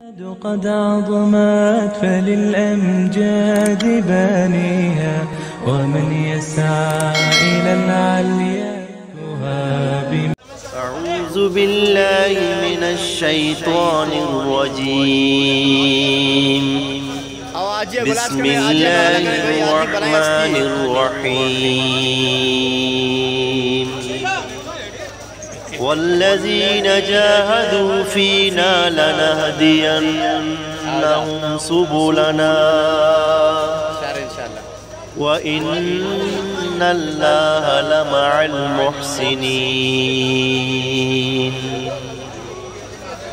قد عظمت فللأمجاد بانيها ومن يسعى إلى العليا يهاب. أعوذ بالله من الشيطان الرجيم. بسم الله الرحمن الرحيم. والذين جاهدوا فينا لنهدينهم سبلنا وإن الله لمع المحسنين.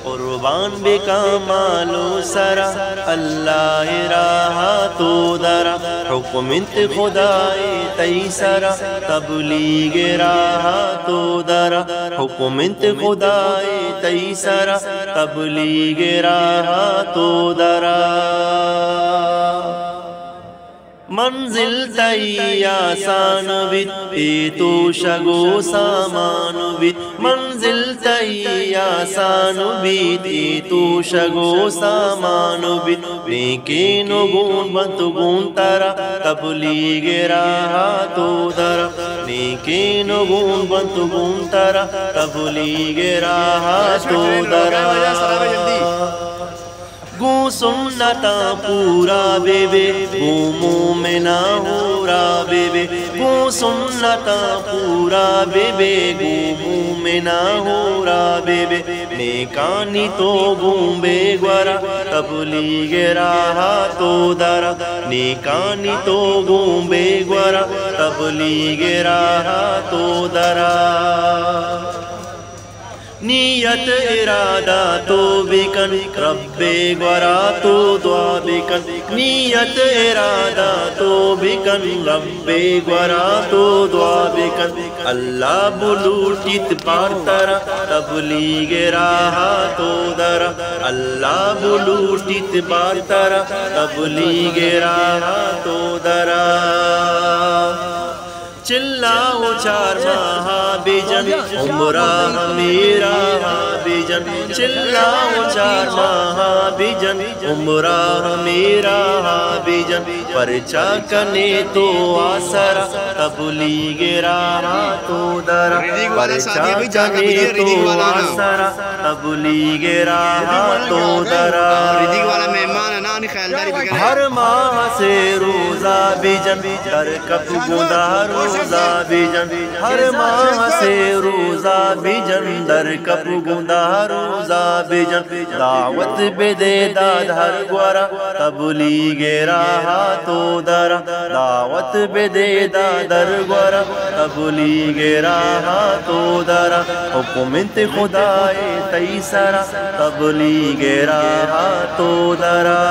قربان بکامال و سرا اللہ راہ تو درا حکم انت خدای تیسرا تبلیغ راہ تو درا حکم انت خدای تیسرا تبلیغ راہ تو درا. منزل تی آسان بیت ای تو شگو سامان بیت. منزل تی آسان بیت ای تو شگو سامان بیت. نیکین و گون بنت گون ترا تبلیغ راہ تو درا. نیکین و گون بنت گون ترا تبلیغ راہ تو درا. گو سنتا پورا بے بے گو مومنا ہورا بے بے. گو سنتا پورا بے بے گو مومنا ہورا بے بے. نیکانی تو گون بے گورا تبلیغ راہ تو درا. نیکانی تو گون بے گورا تبلیغ راہ تو درا. نیت ارادہ تو بکن رب گورا تو دعا بکن. نیت ارادہ تو بکن رب گورا تو دعا بکن. اللہ بلوٹیت پار ترا تبلیغ راہ تو درا. اللہ بلوٹیت پار ترا تبلیغ راہ تو درا. چلاؤ چار ماہ بیجن عمرہ میرا بیجن. چلاؤ چار ماہ بیجن عمرہ میرا بیجن. پرچا کنے تو آسرا تبلیغ راہ تو درا. پرچا کنے تو آسرا تبلیغ راہ تو درا. ہر ماہ سے روزہ بیجن در کپ گندا روزہ بیجن. ہر ماہ سے روزہ بیجن در کپ گندا روزہ بیجن. دعوت بے دے داد ہر گورا تبلیغ راہ تو درا. دعوت بے دے داد ہر گورا تبلیغ راہ تو درا. حکم انت خدای تیسرا تبلیغ راہ تو درا.